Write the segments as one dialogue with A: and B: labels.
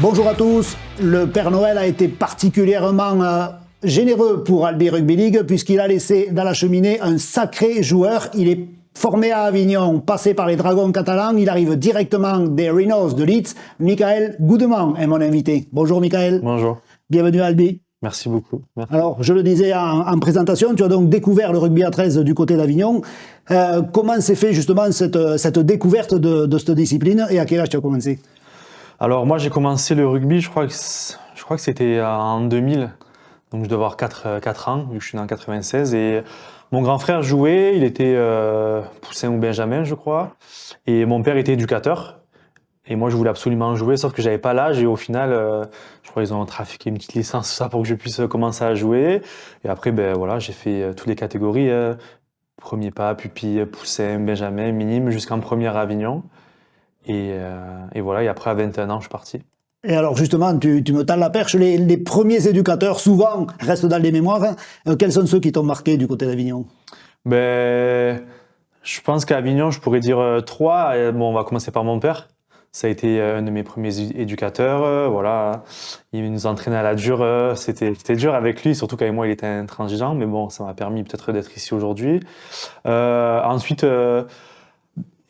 A: Bonjour à tous. Le Père Noël a été particulièrement généreux pour Albi Rugby League puisqu'il a laissé dans la cheminée un sacré joueur. Il est formé à Avignon, passé par les Dragons catalans. Il arrive directement des Rhinos de Leeds. Michael Goudemans est mon invité. Bonjour Michael.
B: Bonjour.
A: Bienvenue à Albi.
B: Merci beaucoup. Merci.
A: Alors, je le disais en présentation, tu as donc découvert le rugby à 13 du côté d'Avignon. Comment s'est fait justement cette découverte de cette discipline et à quel âge tu as commencé?
B: Alors moi j'ai commencé le rugby, je crois que c'était en 2000, donc je dois avoir 4 ans, vu que je suis né en 96. Et mon grand frère jouait, il était poussin ou benjamin je crois, et mon père était éducateur. Et moi je voulais absolument jouer, sauf que j'avais pas l'âge et au final, je crois qu'ils ont trafiqué une petite licence tout ça pour que je puisse commencer à jouer. Et après ben voilà, j'ai fait toutes les catégories, premier pas, pupille, poussin, benjamin, minime, jusqu'en première à Avignon. Et voilà, et après à 21 ans, je suis parti.
A: Et alors justement, tu me tends la perche, les premiers éducateurs souvent restent dans les mémoires. Quels sont ceux qui t'ont marqué du côté d'Avignon?
B: Ben, je pense qu'à Avignon, je pourrais dire 3. Bon, on va commencer par mon père. Ça a été un de mes premiers éducateurs. Voilà, il nous entraînait à la dure. C'était dur avec lui, surtout qu'avec moi, il était intransigeant. Mais bon, ça m'a permis peut-être d'être ici aujourd'hui. Ensuite,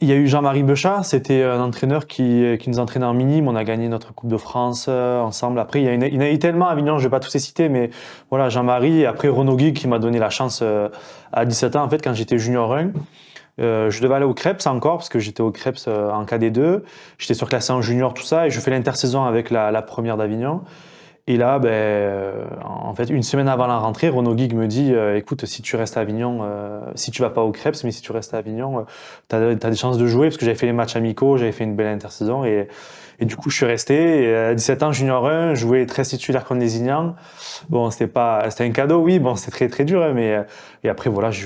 B: il y a eu Jean-Marie Bechat, c'était un entraîneur qui nous entraînait en minime. On a gagné notre Coupe de France ensemble. Après, il y en a eu tellement à Avignon, je vais pas tous les citer, mais voilà, Jean-Marie. Et après, Renaud Guy qui m'a donné la chance à 17 ans, en fait, quand j'étais junior 1. Je devais aller au Krebs encore, parce que j'étais au Krebs en KD2. J'étais surclassé en junior, tout ça, et je fais l'intersaison avec la première d'Avignon. Et là, en fait, une semaine avant la rentrée, Renaud Guig me dit écoute, si tu restes à Avignon, si tu vas pas au Krebs, mais si tu restes à Avignon, t'as des chances de jouer, parce que j'avais fait les matchs amicaux, j'avais fait une belle intersaison, et du coup, je suis resté. Et à 17 ans, junior 1, je jouais 13 titulaires contre Lézignan. Bon, c'était un cadeau, oui, bon, c'était très, très dur, hein, mais et après, voilà, j'ai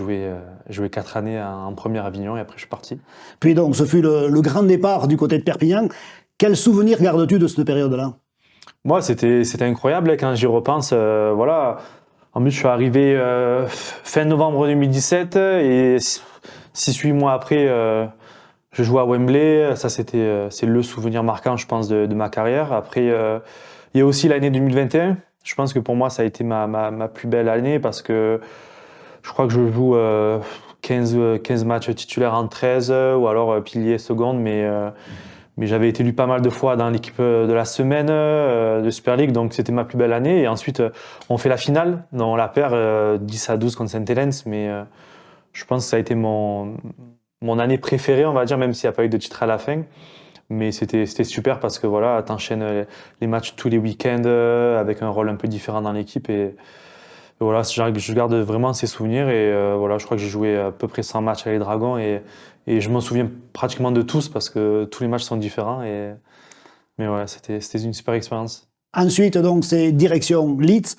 B: joué 4 années en première Avignon, et après, je suis parti.
A: Puis donc, ce fut le grand départ du côté de Perpignan. Quel souvenir gardes-tu de cette période-là?
B: Moi, c'était incroyable quand j'y repense. Voilà. En plus, je suis arrivé fin novembre 2017 et 6-8 mois après, je jouais à Wembley. Ça, c'est le souvenir marquant, je pense, de ma carrière. Après, il y a aussi l'année 2021. Je pense que pour moi, ça a été ma plus belle année parce que je crois que je joue 15 matchs titulaires en 13 ou alors pilier seconde, mais j'avais été élu pas mal de fois dans l'équipe de la semaine de Super League, donc c'était ma plus belle année. Et ensuite, on fait la finale, on la perd 10-12 contre Saint-Helens, mais je pense que ça a été mon année préférée, on va dire, même s'il n'y a pas eu de titre à la fin. Mais c'était super parce que voilà, t'enchaînes les matchs tous les week-ends avec un rôle un peu différent dans l'équipe. Et voilà, je garde vraiment ces souvenirs. Et voilà, je crois que j'ai joué à peu près 100 matchs avec les Dragons. Et je m'en souviens pratiquement de tous parce que tous les matchs sont différents. Mais voilà, c'était une super expérience.
A: Ensuite, donc, c'est direction Leeds.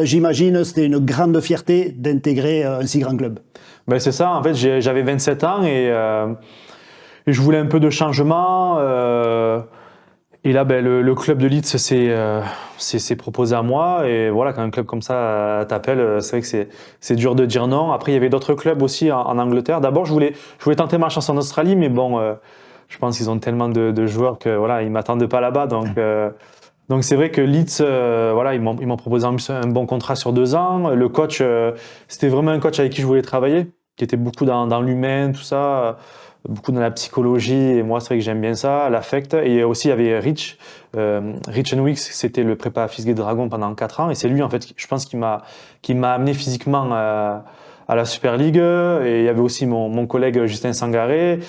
A: J'imagine c'était une grande fierté d'intégrer un si grand club.
B: Ben c'est ça, en fait, j'avais 27 ans et je voulais un peu de changement. Et là, le club de Leeds s'est proposé à moi. Et voilà, quand un club comme ça t'appelle, c'est vrai que c'est dur de dire non. Après, il y avait d'autres clubs aussi en Angleterre. D'abord, je voulais tenter ma chance en Australie, mais bon, je pense qu'ils ont tellement de joueurs que voilà, ils m'attendent pas là-bas. Donc c'est vrai que Leeds, voilà, ils m'ont proposé un bon contrat sur 2 ans. Le coach, c'était vraiment un coach avec qui je voulais travailler, qui était beaucoup dans l'humain, tout ça. Beaucoup dans la psychologie, et moi c'est vrai que j'aime bien ça, l'affect. Et aussi il y avait Rich Wicks, c'était le prépa Fisguet Dragon pendant 4 ans, et c'est lui en fait, je pense, qui m'a amené physiquement à la Super League. Et il y avait aussi mon collègue Justin Sangaré,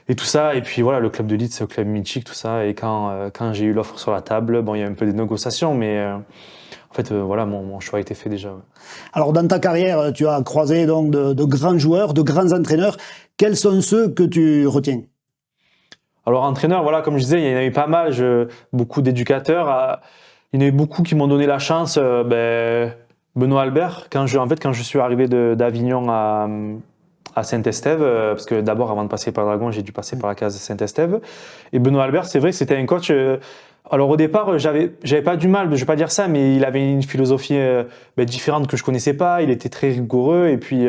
B: et tout ça. Et puis voilà, le club de Leeds, c'est un club mythique, tout ça. Et quand j'ai eu l'offre sur la table, bon, il y a un peu des négociations, mais en fait, voilà, mon choix a été fait déjà. Ouais.
A: Alors, dans ta carrière, tu as croisé donc de grands joueurs, de grands entraîneurs. Quels sont ceux que tu retiens?
B: Alors, entraîneur, voilà, comme je disais, il y en a eu pas mal, beaucoup d'éducateurs. Il y en a eu beaucoup qui m'ont donné la chance. Benoît Albert, quand je suis arrivé d'Avignon à Saint-Estève, parce que d'abord, avant de passer par Dragon, j'ai dû passer par la case de Saint-Estève. Et Benoît Albert, c'est vrai que c'était un coach. Alors au départ, j'avais pas du mal, je vais pas dire ça, mais il avait une philosophie différente que je connaissais pas. Il était très rigoureux, et puis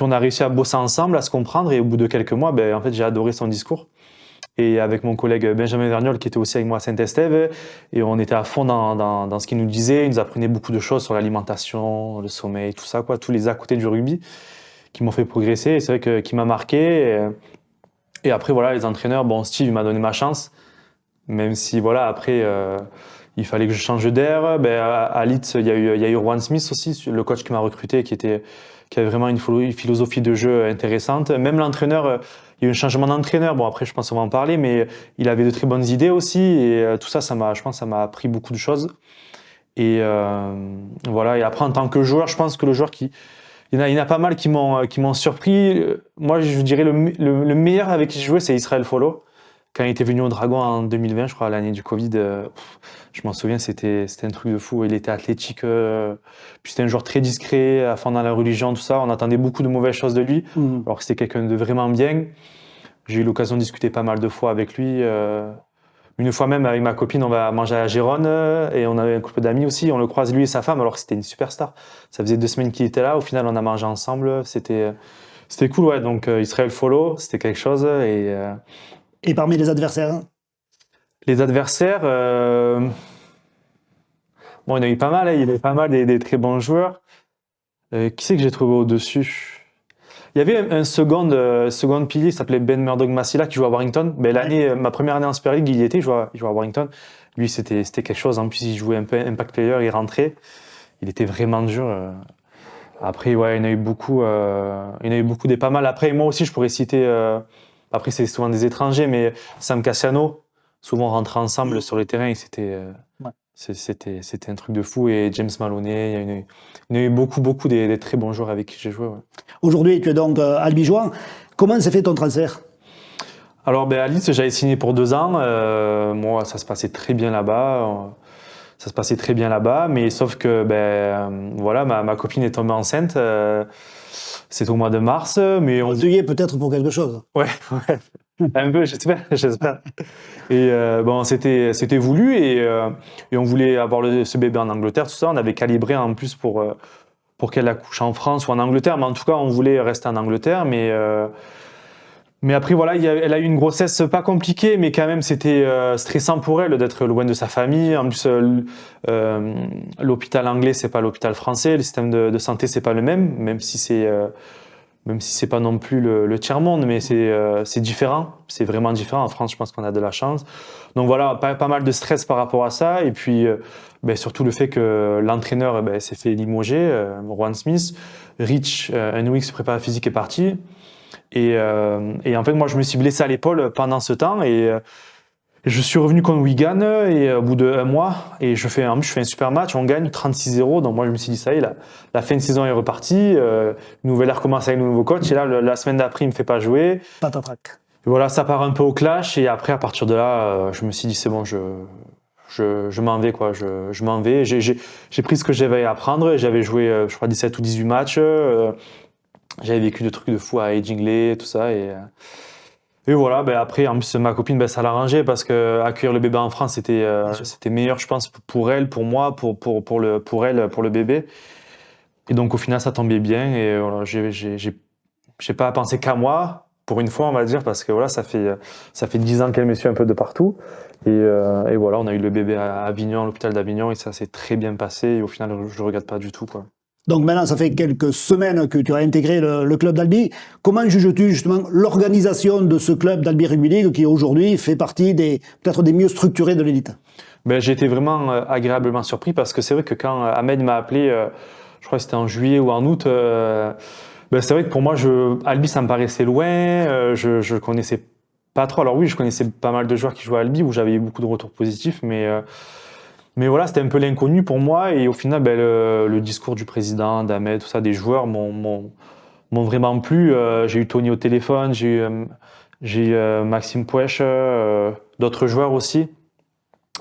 B: on a réussi à bosser ensemble, à se comprendre. Et au bout de quelques mois, en fait, j'ai adoré son discours. et avec mon collègue Benjamin Vergnol qui était aussi avec moi à Saint-Estève, et on était à fond dans ce qu'il nous disait. Il nous apprenait beaucoup de choses sur l'alimentation, le sommeil, tout ça, quoi, tous les à côté du rugby qui m'ont fait progresser. Et c'est vrai qui m'a marqué. Et après, voilà, les entraîneurs, bon, Steve il m'a donné ma chance, même si, voilà, après, il fallait que je change d'air. À Leeds, il y a eu Rowan Smith aussi, le coach qui m'a recruté, qui avait vraiment une philosophie de jeu intéressante. Même l'entraîneur, il y a eu un changement d'entraîneur. Bon, après, je pense qu'on va en parler, mais il avait de très bonnes idées aussi. Et tout ça, je pense que ça m'a appris beaucoup de choses. Et voilà. Et après, en tant que joueur, je pense que il y en a pas mal qui m'ont surpris. Moi, je dirais le meilleur avec qui j'ai joué, c'est Israel Follo. Quand il était venu au Dragon en 2020, je crois, l'année du Covid, je m'en souviens, c'était un truc de fou. Il était athlétique, puis c'était un joueur très discret, à fond dans la religion, tout ça. On attendait beaucoup de mauvaises choses de lui, alors que c'était quelqu'un de vraiment bien. J'ai eu l'occasion de discuter pas mal de fois avec lui. Une fois même, avec ma copine, on va manger à Gérone, et on avait un couple d'amis aussi. On le croise, lui et sa femme, alors que c'était une superstar. Ça faisait 2 semaines qu'il était là. Au final, on a mangé ensemble. C'était cool, ouais. Donc, Israel Follo, c'était quelque chose.
A: Et parmi les adversaires?
B: Les adversaires, bon, il y en a eu pas mal, hein. Il y avait pas mal des très bons joueurs. Qui c'est que j'ai trouvé au-dessus? Il y avait un second pilier qui s'appelait Ben Murdoch-Massila qui jouait à Warrington. Ma première année en Super League, il y était, il jouait à Warrington. Lui, c'était quelque chose. En plus, il jouait un peu impact player, il rentrait. Il était vraiment dur. Après, ouais, il y en a eu beaucoup. Des pas mal. Après, moi aussi, je pourrais citer. Après, c'est souvent des étrangers, mais Sam Cassiano, souvent on rentrait ensemble sur les terrains et c'était un truc de fou. Et James Maloney, il y en a eu beaucoup des très bons joueurs avec qui j'ai joué. Ouais.
A: Aujourd'hui, tu es donc albigeois. Comment s'est fait ton transfert?
B: Alors, à Leeds, j'avais signé pour 2 ans. Moi, ça se passait très bien là-bas. Mais sauf que, voilà, ma copine est tombée enceinte. C'est au mois de mars, mais
A: Tu y es peut-être pour quelque chose.
B: Ouais. Un peu, j'espère. Et bon, c'était voulu et on voulait avoir ce bébé en Angleterre, tout ça. On avait calibré en plus pour qu'elle accouche en France ou en Angleterre, mais en tout cas, on voulait rester en Angleterre. Mais après, voilà, elle a eu une grossesse pas compliquée, mais quand même, c'était stressant pour elle d'être loin de sa famille. En plus, l'hôpital anglais, c'est pas l'hôpital français. Le système de santé, c'est pas le même si c'est pas non plus le tiers-monde, mais c'est différent. C'est vraiment différent. En France, je pense qu'on a de la chance. Donc voilà, pas mal de stress par rapport à ça. Et puis, surtout le fait que l'entraîneur s'est fait limoger, Rowan Smith. Rich Henwick, prépa physique, est parti. Et en fait, moi, je me suis blessé à l'épaule pendant ce temps. Et je suis revenu contre Wigan et au bout d'1 mois, et je fais un super match, on gagne 36-0. Donc moi je me suis dit ça y est, la fin de saison est repartie, nouvelle ère commence avec le nouveau coach, et là la semaine d'après il me fait pas jouer.
A: Patatrac.
B: Et voilà, ça part un peu au clash, et après à partir de là, je me suis dit c'est bon, je m'en vais quoi, je m'en vais. J'ai pris ce que j'avais à apprendre, j'avais joué je crois 17 ou 18 matchs, j'avais vécu des trucs de fou à Edgingley, tout ça, et voilà, après, en plus, ma copine, ça l'arrangeait parce que accueillir le bébé en France, c'était meilleur, je pense, pour elle, pour moi, pour elle, pour le bébé. Et donc, au final, ça tombait bien. Et voilà, j'ai pas pensé qu'à moi, pour une fois, on va dire, parce que voilà, ça fait 10 ans qu'elle me suit un peu de partout. Et voilà, on a eu le bébé à Avignon, à l'hôpital d'Avignon, et ça s'est très bien passé. Et au final, je regrette pas du tout, quoi.
A: Donc maintenant, ça fait quelques semaines que tu as intégré le club d'Albi. Comment juges-tu justement l'organisation de ce club d'Albi Rugby League qui aujourd'hui fait partie peut-être des mieux structurés de l'élite?
B: J'ai été vraiment agréablement surpris parce que c'est vrai que quand Ahmed m'a appelé, je crois que c'était en juillet ou en août, c'est vrai que pour moi, Albi, ça me paraissait loin, je connaissais pas trop. Alors oui, je connaissais pas mal de joueurs qui jouaient à Albi où j'avais eu beaucoup de retours positifs, mais voilà, c'était un peu l'inconnu pour moi. Et au final, le discours du président, d'Ahmed, tout ça, des joueurs m'ont vraiment plu. J'ai eu Tony au téléphone, j'ai eu Maxime Pouèche, d'autres joueurs aussi.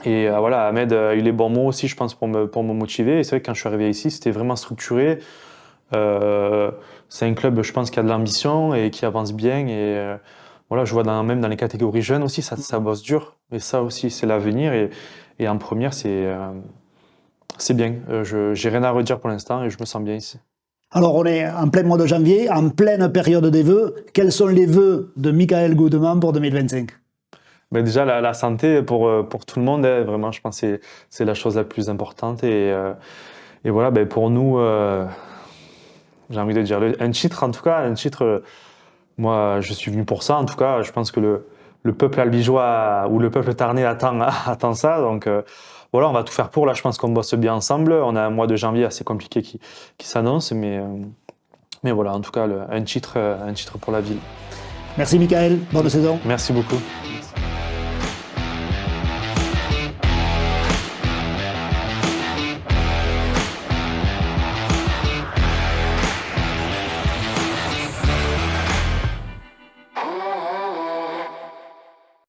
B: Et voilà, Ahmed a eu les bons mots aussi, je pense, pour me motiver. Et c'est vrai que quand je suis arrivé ici, c'était vraiment structuré. C'est un club, je pense, qui a de l'ambition et qui avance bien. Et voilà, je vois même dans les catégories jeunes aussi, ça bosse dur. Et ça aussi, c'est l'avenir. Et en première, c'est bien. J'ai rien à redire pour l'instant et je me sens bien ici.
A: Alors, on est en plein mois de janvier, en pleine période des vœux. Quels sont les vœux de Michael Goodman pour 2025?
B: Ben déjà, la santé pour tout le monde, hein, vraiment, je pense que c'est la chose la plus importante. Et voilà, ben pour nous, j'ai envie de dire, un titre, en tout cas, un titre, moi, je suis venu pour ça. En tout cas, je pense que le peuple albigeois ou le peuple tarnais attend ça. Donc voilà, on va tout faire pour. Là, je pense qu'on bosse bien ensemble. On a un mois de janvier assez compliqué qui s'annonce. Mais voilà, en tout cas, un titre pour la ville.
A: Merci Michael, bonne saison.
B: Merci beaucoup.